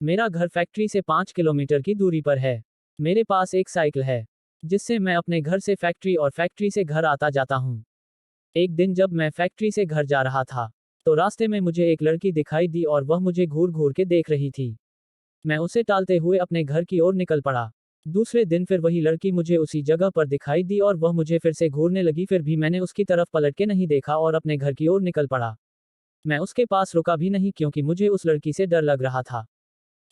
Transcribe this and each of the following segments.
मेरा घर फैक्ट्री से 5 किलोमीटर की दूरी पर है। मेरे पास एक साइकिल है जिससे मैं अपने घर से फैक्ट्री और फैक्ट्री से घर आता जाता हूँ। एक दिन जब मैं फैक्ट्री से घर जा रहा था तो रास्ते में मुझे एक लड़की दिखाई दी और वह मुझे घूर घूर के देख रही थी। मैं उसे टालते हुए अपने घर की ओर निकल पड़ा। दूसरे दिन फिर वही लड़की मुझे उसी जगह पर दिखाई दी और वह मुझे फिर से घूरने लगी, फिर भी मैंने उसकी तरफ पलट के नहीं देखा और अपने घर की ओर निकल पड़ा। मैं उसके पास रुका भी नहीं क्योंकि मुझे उस लड़की से डर लग रहा था।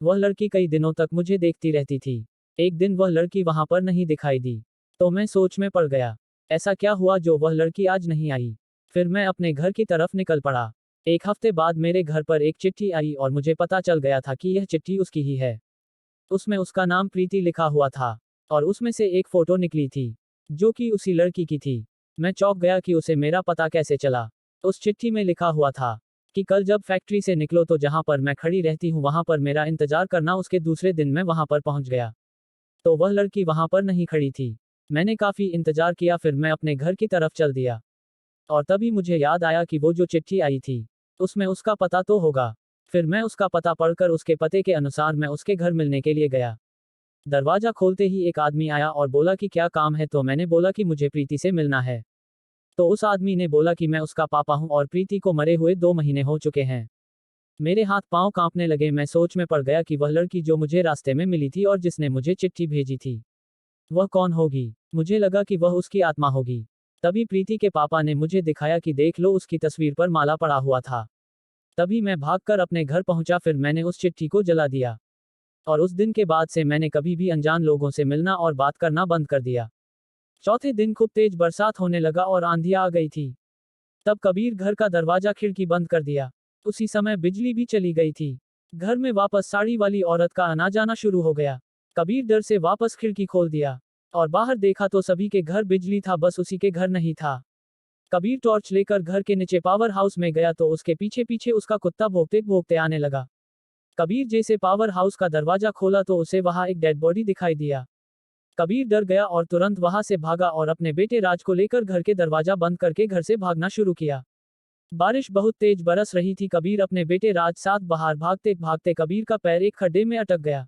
वह लड़की कई दिनों तक मुझे देखती रहती थी। एक दिन वह लड़की वहां पर नहीं दिखाई दी तो मैं सोच में पड़ गया, ऐसा क्या हुआ जो वह लड़की आज नहीं आई। फिर मैं अपने घर की तरफ निकल पड़ा। एक हफ्ते बाद मेरे घर पर एक चिट्ठी आई और मुझे पता चल गया था कि यह चिट्ठी उसकी ही है। उसमें उसका नाम प्रीति लिखा हुआ था और उसमें से एक फोटो निकली थी जो कि उसी लड़की की थी। मैं चौंक गया कि उसे मेरा पता कैसे चला। उस चिट्ठी में लिखा हुआ था कि कल जब फैक्ट्री से निकलो तो जहां पर मैं खड़ी रहती हूं वहां पर मेरा इंतजार करना। उसके दूसरे दिन मैं वहां पर पहुंच गया तो वह लड़की वहां पर नहीं खड़ी थी। मैंने काफी इंतजार किया, फिर मैं अपने घर की तरफ चल दिया और तभी मुझे याद आया कि वो जो चिट्ठी आई थी उसमें उसका पता तो होगा। फिर मैं उसका पता पढ़कर उसके पते के अनुसार मैं उसके घर मिलने के लिए गया। दरवाजा खोलते ही एक आदमी आया और बोला कि क्या काम है, तो मैंने बोला कि मुझे प्रीति से मिलना है। तो उस आदमी ने बोला कि मैं उसका पापा हूं और प्रीति को मरे हुए 2 महीने हो चुके हैं। मेरे हाथ पांव कांपने लगे। मैं सोच में पड़ गया कि वह लड़की जो मुझे रास्ते में मिली थी और जिसने मुझे चिट्ठी भेजी थी वह कौन होगी। मुझे लगा कि वह उसकी आत्मा होगी। तभी प्रीति के पापा ने मुझे दिखाया कि देख लो, उसकी तस्वीर पर माला पड़ा हुआ था। तभी मैं भागकर अपने घर पहुंचा, फिर मैंने उस चिट्ठी को जला दिया और उस दिन के बाद से मैंने कभी भी अनजान लोगों से मिलना और बात करना बंद कर दिया। चौथे दिन खूब तेज बरसात होने लगा और आंधी आ गई थी। तब कबीर घर का दरवाजा खिड़की बंद कर दिया। उसी समय बिजली भी चली गई थी। घर में वापस साड़ी वाली औरत का आना जाना शुरू हो गया। कबीर डर से वापस खिड़की खोल दिया और बाहर देखा तो सभी के घर बिजली था, बस उसी के घर नहीं था। कबीर टॉर्च लेकर घर के नीचे पावर हाउस में गया तो उसके पीछे पीछे उसका कुत्ता भौंकते भौंकते आने लगा। कबीर जैसे पावर हाउस का दरवाजा खोला तो उसे वहां एक डेड बॉडी दिखाई दिया। कबीर डर गया और तुरंत वहां से भागा और अपने बेटे राज को लेकर घर के दरवाजा बंद करके घर से भागना शुरू किया। बारिश बहुत तेज बरस रही थी। कबीर अपने बेटे राज साथ बाहर भागते भागते कबीर का पैर एक खड्डे में अटक गया।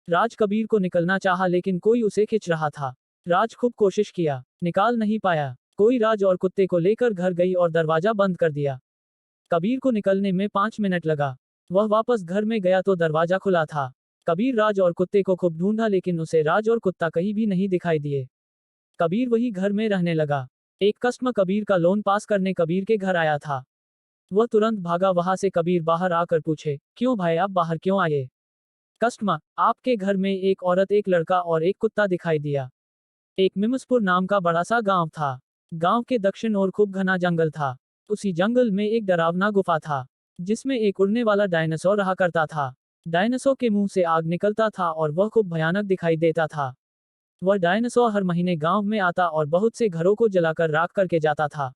राज कबीर को निकलना चाहा लेकिन कोई उसे खींच रहा था। राज खूब कोशिश किया, निकाल नहीं पाया। कोई राज और कुत्ते को लेकर घर गई और दरवाजा बंद कर दिया। कबीर को निकलने में 5 मिनट लगा। वह वापस घर में गया तो दरवाजा खुला था। कबीर राज और कुत्ते को खूब ढूंढा लेकिन उसे राज और कुत्ता कहीं भी नहीं दिखाई दिए। कबीर वही घर में रहने लगा। एक कस्टमर कबीर का लोन पास करने कबीर के घर आया था। वह तुरंत भागा वहां से। कबीर बाहर आकर पूछे, क्यों भाई आप बाहर क्यों आए? कस्टमर, आपके घर में एक औरत, एक लड़का और एक कुत्ता दिखाई दिया। एक मिमसपुर नाम का बड़ा सा गांव था। गांव के दक्षिण ओर खूब घना जंगल था। उसी जंगल में एक डरावना गुफा था जिसमें एक उड़ने वाला डायनासोर रहा करता था। डायनासोर के मुंह से आग निकलता था और वह खूब भयानक दिखाई देता था। वह डायनासोर हर महीने गांव में आता और बहुत से घरों को जलाकर राख करके जाता था।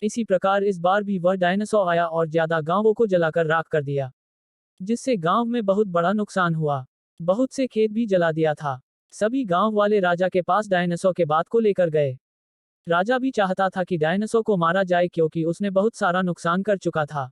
इसी प्रकार इस बार भी वह डायनासोर आया और ज्यादा गांवों को जलाकर राख कर दिया, जिससे गांव में बहुत बड़ा नुकसान हुआ। बहुत से खेत भी जला दिया था। सभी गांव वाले राजा के पास डायनासोर के बात को लेकर गए। राजा भी चाहता था कि डायनासोर को मारा जाए क्योंकि उसने बहुत सारा नुकसान कर चुका था।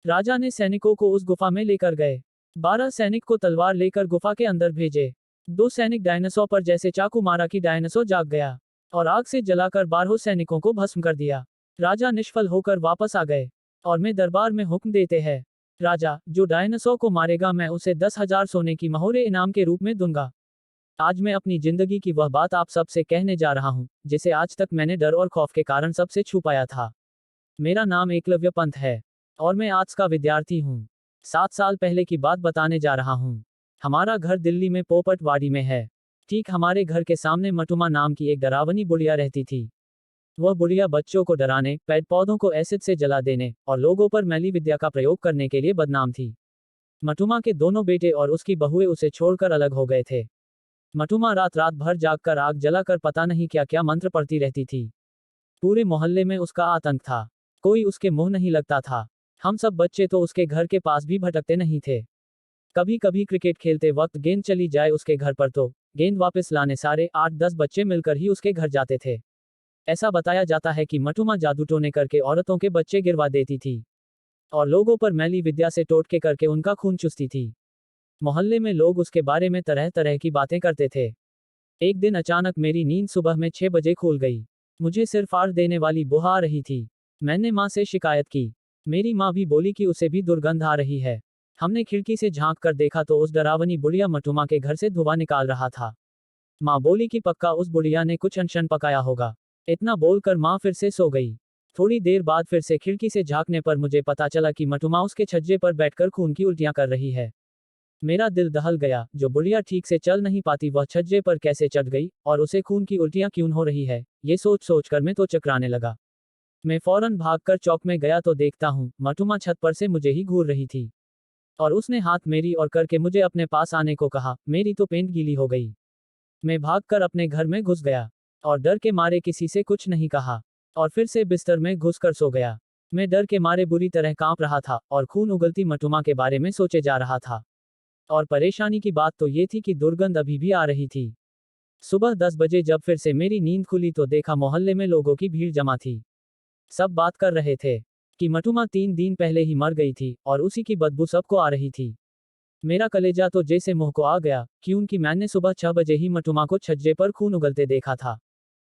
राजा ने सैनिकों को उस गुफा में लेकर गए। 12 सैनिक को तलवार लेकर गुफा के अंदर भेजे। 2 सैनिक डायनासोर पर जैसे चाकू मारा कि डायनासोर जाग गया और आग से जलाकर 12 सैनिकों को भस्म कर दिया। राजा निष्फल होकर वापस आ गए और मैं दरबार में हुक्म देते हैं, राजा, जो डायनासोर को मारेगा मैं उसे 10,000 सोने की मोहरे इनाम के रूप में दूंगा। आज मैं अपनी जिंदगी की वह बात आप सबसे कहने जा रहा हूं जिसे आज तक मैंने डर और खौफ के कारण सबसे छुपाया था। मेरा नाम एकलव्य पंत है और मैं आर्ट्स का विद्यार्थी हूँ। 7 साल पहले की बात बताने जा रहा हूँ। हमारा घर दिल्ली में पोपटवाड़ी में है। ठीक हमारे घर के सामने मटुमा नाम की एक डरावनी बुढ़िया रहती थी। वह बुढ़िया बच्चों को डराने, पेड़ पौधों को एसिड से जला देने और लोगों पर मैली विद्या का प्रयोग करने के लिए बदनाम थी। मटुमा के दोनों बेटे और उसकी बहुएं उसे छोड़कर अलग हो गए थे। मटुमा रात रात भर जागकर आग जलाकर पता नहीं क्या क्या मंत्र पढ़ती रहती थी। पूरे मोहल्ले में उसका आतंक था। कोई उसके मुंह नहीं लगता था। हम सब बच्चे तो उसके घर के पास भी भटकते नहीं थे। कभी कभी क्रिकेट खेलते वक्त गेंद चली जाए उसके घर पर तो गेंद वापस लाने सारे 8-10 बच्चे मिलकर ही उसके घर जाते थे। ऐसा बताया जाता है कि मटुमा जादू टोने करके औरतों के बच्चे गिरवा देती थी और लोगों पर मैली विद्या से टोटके करके उनका खून चूसती थी। मोहल्ले में लोग उसके बारे में तरह तरह की बातें करते थे। एक दिन अचानक मेरी नींद सुबह में 6 बजे खुल गई। मुझे सिर फाड़ देने वाली बू आ रही थी। मैंने माँ से शिकायत की। मेरी माँ भी बोली कि उसे भी दुर्गंध आ रही है। हमने खिड़की से झांक कर देखा तो उस डरावनी बुढ़िया मटुमा के घर से धुआं निकाल रहा था। माँ बोली कि पक्का उस बुढ़िया ने कुछ अनशन पकाया होगा। इतना बोलकर माँ फिर से सो गई। थोड़ी देर बाद फिर से खिड़की से झांकने पर मुझे पता चला कि मटुमा उसके छज्जे पर बैठकर खून की उल्टियां कर रही है। मेरा दिल दहल गया। जो बुढ़िया ठीक से चल नहीं पाती वह छज्जे पर कैसे चढ़ गई और उसे खून की उल्टियां क्यों हो रही है, ये सोच सोचकर मैं तो चकराने लगा। मैं फौरन भागकर चौक में गया तो देखता हूँ मटुमा छत पर से मुझे ही घूर रही थी और उसने हाथ मेरी और करके मुझे अपने पास आने को कहा। मेरी तो पेंट गीली हो गई। मैं भागकर अपने घर में घुस गया और डर के मारे किसी से कुछ नहीं कहा और फिर से बिस्तर में घुसकर सो गया। मैं डर के मारे बुरी तरह कांप रहा था और खून उगलती मटुमा के बारे में सोचे जा रहा था। और परेशानी की बात तो ये थी कि दुर्गंध अभी भी आ रही थी। सुबह 10 बजे जब फिर से मेरी नींद खुली तो देखा मोहल्ले में लोगों की भीड़ जमा थी। सब बात कर रहे थे कि मटुमा 3 दिन पहले ही मर गई थी और उसी की बदबू सबको आ रही थी। मेरा कलेजा तो जैसे मुंह को आ गया, क्योंकि मैंने सुबह 6 बजे ही मटुमा को छज्जे पर खून उगलते देखा था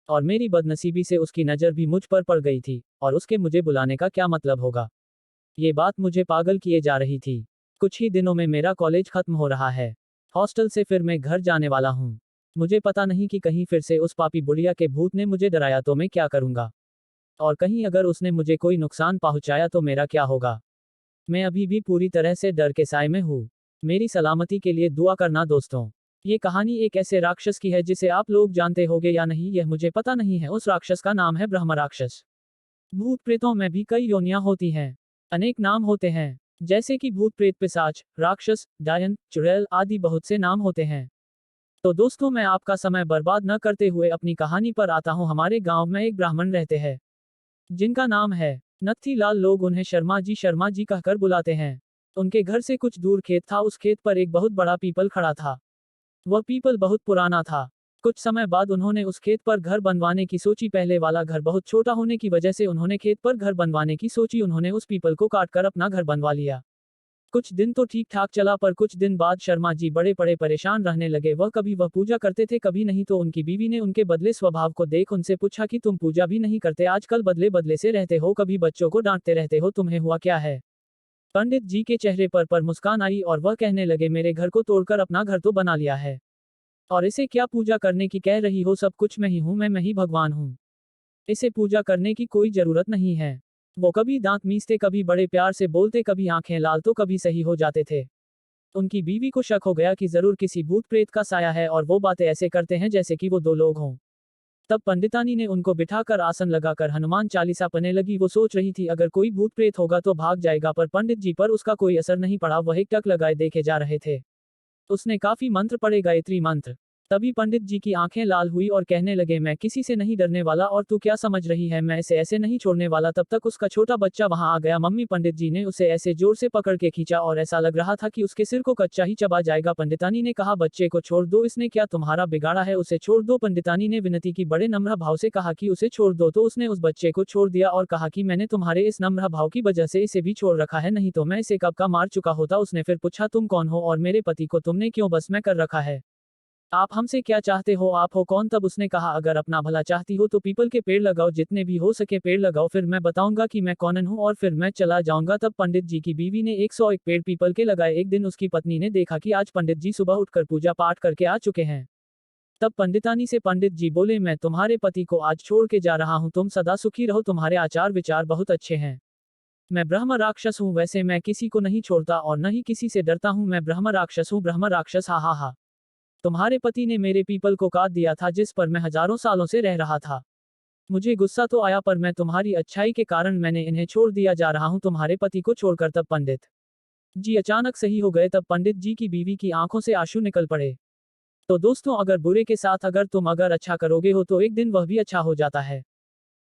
और मेरी बदनसीबी से उसकी नज़र भी मुझ पर पड़ गई थी और उसके मुझे बुलाने का क्या मतलब होगा। ये बात मुझे पागल किए जा रही थी। कुछ ही दिनों में मेरा कॉलेज खत्म हो रहा है। हॉस्टल से फिर मैं घर जाने वाला हूँ। मुझे पता नहीं कि कहीं फिर से उस पापी बुढ़िया के भूत ने मुझे डराया तो मैं क्या करूँगा, और कहीं अगर उसने मुझे कोई नुकसान पहुँचाया तो मेरा क्या होगा। मैं अभी भी पूरी तरह से डर के साए में हूँ। मेरी सलामती के लिए दुआ करना दोस्तों। ये कहानी एक ऐसे राक्षस की है जिसे आप लोग जानते होंगे या नहीं यह मुझे पता नहीं है। उस राक्षस का नाम है ब्रह्म राक्षस। भूत प्रेतों में भी कई योनियां होती हैं। अनेक नाम होते हैं, जैसे कि भूत प्रेत पिशाच राक्षस डायन चुड़ैल आदि बहुत से नाम होते हैं। तो दोस्तों मैं आपका समय बर्बाद न करते हुए अपनी कहानी पर आता हूँ। हमारे गांव में एक ब्राह्मण रहते हैं जिनका नाम है नत्थी लाल। लोग उन्हें शर्मा जी कहकर बुलाते हैं। उनके घर से कुछ दूर खेत था। उस खेत पर एक बहुत बड़ा पीपल खड़ा था। वह पीपल बहुत पुराना था। कुछ समय बाद उन्होंने उस खेत पर घर बनवाने की सोची। पहले वाला घर बहुत छोटा होने की वजह से उन्होंने खेत पर घर बनवाने की सोची। उन्होंने उस पीपल को काटकर अपना घर बनवा लिया। कुछ दिन तो ठीक ठाक चला, पर कुछ दिन बाद शर्मा जी बड़े परेशान रहने लगे। कभी वह पूजा करते थे, कभी नहीं। तो उनकी बीवी ने उनके बदले स्वभाव को देख उनसे पूछा कि तुम पूजा भी नहीं करते, आजकल बदले बदले से रहते हो, कभी बच्चों को डांटते रहते हो, तुम्हें हुआ क्या है। पंडित जी के चेहरे पर मुस्कान आई और वह कहने लगे, मेरे घर को तोड़कर अपना घर तो बना लिया है, और इसे क्या पूजा करने की कह रही हो, सब कुछ मैं ही हूँ, मैं ही भगवान हूँ, इसे पूजा करने की कोई जरूरत नहीं है। वो कभी दांत मीसते, कभी बड़े प्यार से बोलते, कभी आंखें लाल तो कभी सही हो जाते थे। उनकी बीवी को शक हो गया कि जरूर किसी भूत प्रेत का साया है और वो बातें ऐसे करते हैं जैसे कि वो दो लोग हों। तब पंडितानी ने उनको बिठाकर आसन लगाकर हनुमान चालीसा पढ़ने लगी। वो सोच रही थी अगर कोई भूत प्रेत होगा तो भाग जाएगा, पर पंडित जी पर उसका कोई असर नहीं पड़ा। वह एक टक लगाए देखे जा रहे थे। उसने काफी मंत्र पढ़े, गायत्री मंत्र। तभी पंडित जी की आंखें लाल हुई और कहने लगे, मैं किसी से नहीं डरने वाला, और तू क्या समझ रही है, मैं इसे ऐसे नहीं छोड़ने वाला। तब तक उसका छोटा बच्चा वहां आ गया। मम्मी, पंडित जी ने उसे ऐसे जोर से पकड़ के खींचा और ऐसा लग रहा था कि उसके सिर को कच्चा ही चबा जाएगा। पंडितानी ने कहा, बच्चे को छोड़ दो, इसने क्या तुम्हारा बिगाड़ा है, उसे छोड़ दो। पंडितानी ने विनती की, बड़े नम्र भाव से कहा कि उसे छोड़ दो। तो उसने उस बच्चे को छोड़ दिया और कहा कि मैंने तुम्हारे इस नम्र भाव की वजह से इसे भी छोड़ रखा है, नहीं तो मैं इसे कब का मार चुका होता। उसने फिर पूछा, तुम कौन हो और मेरे पति को तुमने क्यों बस में कर रखा है, आप हमसे क्या चाहते हो, आप हो कौन। तब उसने कहा, अगर अपना भला चाहती हो तो पीपल के पेड़ लगाओ, जितने भी हो सके पेड़ लगाओ, फिर मैं बताऊंगा कि मैं कौन हूँ और फिर मैं चला जाऊंगा। तब पंडित जी की बीवी ने 101 पेड़ पीपल के लगाए। एक दिन उसकी पत्नी ने देखा कि आज पंडित जी सुबह उठकर पूजा पाठ करके आ चुके हैं। तब पंडितानी से पंडित जी बोले, मैं तुम्हारे पति को आज छोड़ के जा रहा हूँ, तुम सदा सुखी रहो, तुम्हारे आचार विचार बहुत अच्छे हैं। मैं ब्रह्म राक्षस हूँ, वैसे मैं किसी को नहीं छोड़ता और न ही किसी से डरता हूँ, मैं ब्रह्म राक्षस हूँ, ब्रह्म राक्षस, हा हा हा। तुम्हारे पति ने मेरे पीपल को काट दिया था जिस पर मैं हजारों सालों से रह रहा था। मुझे गुस्सा तो आया, पर मैं तुम्हारी अच्छाई के कारण मैंने इन्हें छोड़ दिया, जा रहा हूं तुम्हारे पति को छोड़कर। तब पंडित जी अचानक सही हो गए। तब पंडित जी की बीवी की आंखों से आंसू निकल पड़े। तो दोस्तों, अगर बुरे के साथ अगर तुम अगर अच्छा करोगे हो तो एक दिन वह भी अच्छा हो जाता है।